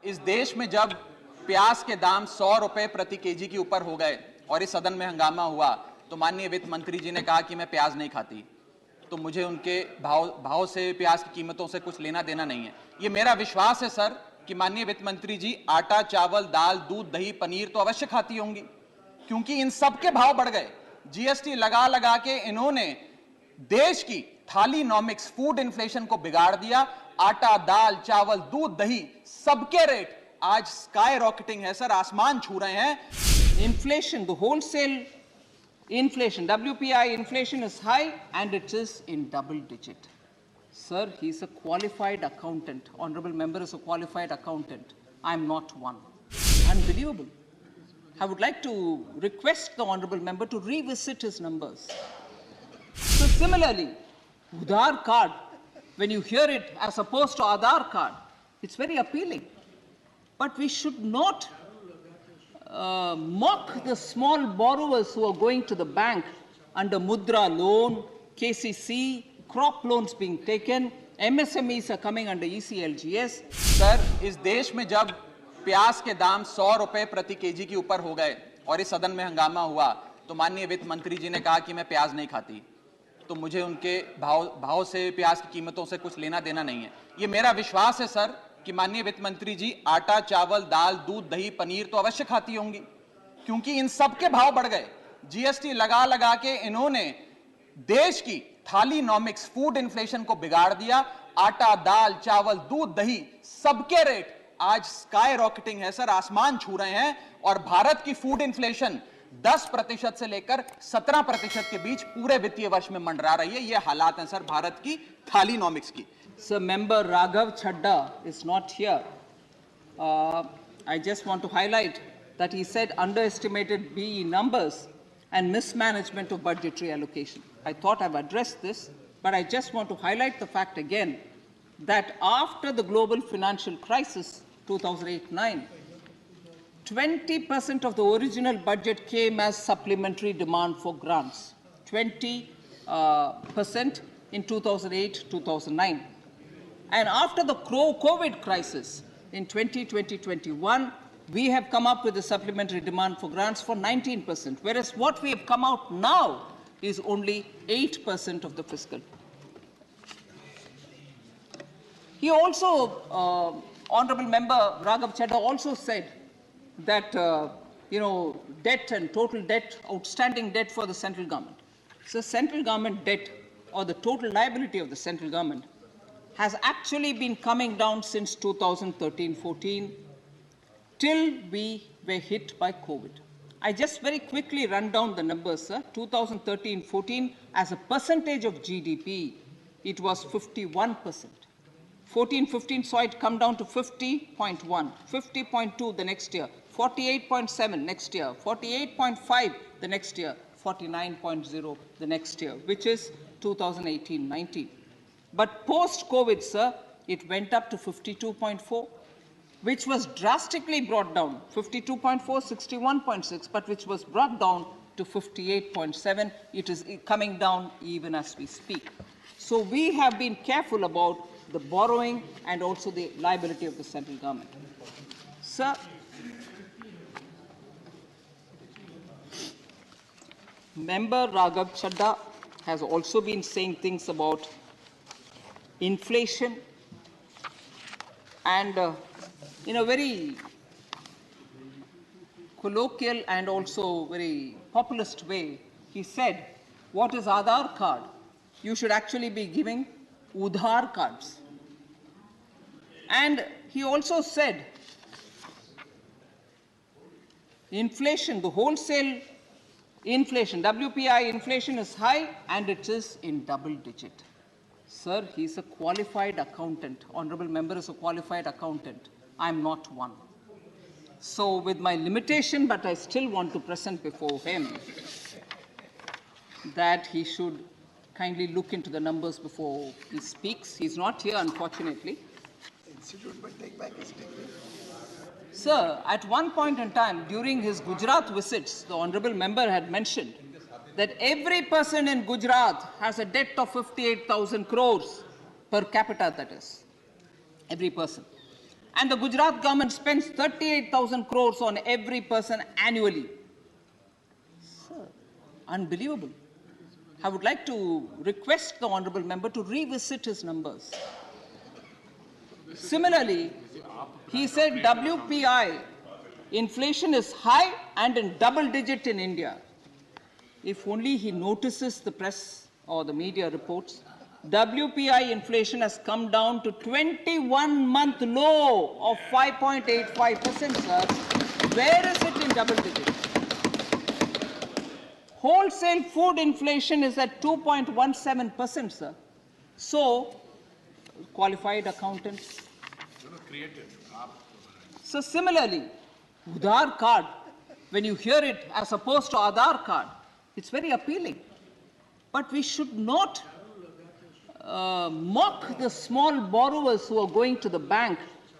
इस देश में जब प्याज के दाम 100 रुपए प्रति केजी के ऊपर हो गए और इस सदन में हंगामा हुआ तो माननीय वित्त मंत्री जी ने कहा कि मैं प्याज नहीं खाती, तो मुझे उनके भाव से, प्याज की कीमतों से कुछ लेना देना नहीं है। ये मेरा विश्वास है सर कि माननीय वित्त मंत्री जी आटा, चावल, दाल, दूध, दही, पनीर तो अवश्य खाती होंगी, क्योंकि इन सब के भाव बढ़ गए। जीएसटी लगा लगा के इन्होंने देश की थालीनॉमिक्स, फूड इन्फ्लेशन को बिगाड़ दिया। आटा, दाल, चावल, दूध, दही, सबके रेट आज स्काई रॉकेटिंग है सर, आसमान छू रहे हैं। Inflation, the wholesale inflation, WPI inflation is high and it is in double digit. Sir, he's a qualified accountant. Honorable member is a qualified accountant. I'm not one. Unbelievable. I would like to request the honorable member to revisit his numbers. So similarly, Udhar card, when you hear it as opposed to Aadhaar card, it's very appealing. But we should not mock the small borrowers who are going to the bank under Mudra loan, KCC, crop loans being taken, MSMEs are coming under ECLGS. Sir, इस देश में जब प्याज के दाम 100 रुपए प्रति KG के ऊपर हो गए और इस सदन में हंगामा हुआ तो माननीय वित्त मंत्री जी ने कहा कि मैं प्याज नहीं खाती, तो मुझे उनके भाव से, प्याज की कीमतों से कुछ लेना देना नहीं है। ये मेरा विश्वास है सर कि माननीय वित्त मंत्री जी आटा, चावल, दाल, दूध, दही, पनीर तो अवश्य खाती होंगी, क्योंकि इन सब के भाव बढ़ गए। जीएसटी लगा लगा के इन्होंने देश की थालीनॉमिक्स, फूड इन्फ्लेशन को बिगाड़ दिया। आटा, दाल, चावल, दूध, दही, सबके रेट आज स्काई रॉकेटिंग है सर, आसमान छू रहे हैं। और भारत की फूड इन्फ्लेशन 10% से लेकर 17% के बीच पूरे वित्तीय वर्ष में मंडरा रही है। ये हालात हैं सर भारत की थालीनॉमिक्स की। Sir, member Raghav Chadha is not here. I just want to highlight that he said underestimated BE numbers and mismanagement of budgetary allocation. I thought I've addressed this, but I just want to highlight the fact again that after the global financial crisis, 2008-9, 20% of the original budget came as supplementary demand for grants, 20% in 2008-2009. And after the COVID crisis in 2020-21, we have come up with a supplementary demand for grants for 19%, whereas what we have come out now is only 8% of the fiscal. He also, Honorable Member Raghav Chadha also said that, debt and total debt, outstanding debt for the central government. So central government debt or the total liability of the central government has actually been coming down since 2013-14 till we were hit by COVID. I just very quickly run down the numbers, sir. 2013-14, as a percentage of GDP, it was 51%. 14-15 saw it come down to 50.1, 50.2 the next year, 48.7 next year, 48.5 the next year, 49.0 the next year, which is 2018-19. But post-COVID, sir, it went up to 52.4, which was drastically brought down, 52.4, 61.6, but which was brought down to 58.7. It is coming down even as we speak. So we have been careful about the borrowing and also the liability of the central government. Sir, Member Raghav Chadha has also been saying things about inflation, and in a very colloquial and also very populist way, he said, what is Aadhaar card? You should actually be giving Udhar cards. And he also said, inflation, the wholesale inflation, WPI inflation is high and it is in double digit. Sir, he's a qualified accountant. Honorable member is a qualified accountant. I'm not one. So with my limitation, but I still want to present before him that he should kindly look into the numbers before he speaks. He's not here, unfortunately. Sir, at one point in time, during his Gujarat visits, the honorable member had mentioned that every person in Gujarat has a debt of 58,000 crores per capita, that is, every person. And the Gujarat government spends 38,000 crores on every person annually. Sir, unbelievable. I would like to request the honorable member to revisit his numbers. Similarly, he said WPI inflation is high and in double digit in India. If only he notices the press or the media reports, WPI inflation has come down to 21-month low of 5.85%, sir. Where is it in double digits? Wholesale food inflation is at 2.17%, sir. So, qualified accountants. So similarly, Udhar card, when you hear it as opposed to Aadhaar card, it's very appealing. But we should not mock the small borrowers who are going to the bank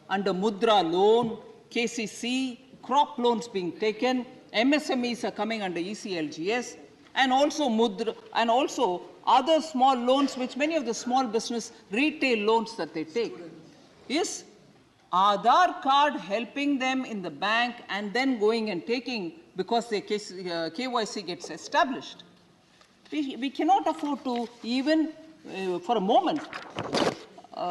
under Mudra loan, KCC, crop loans being taken, MSMEs are coming under ECLGS, and also Mudra, and also other small loans which many of the small business retail loans that they take. Is Aadhaar card helping them in the bank and then going and taking because their KYC gets established? We cannot afford to even for a moment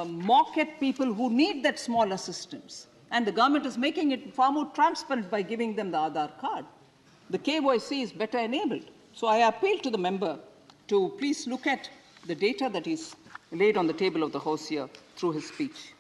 mock at people who need that small assistance. And the government is making it far more transparent by giving them the Aadhaar card. The KYC is better enabled. So I appeal to the member to please look at the data that is laid on the table of the House here through his speech.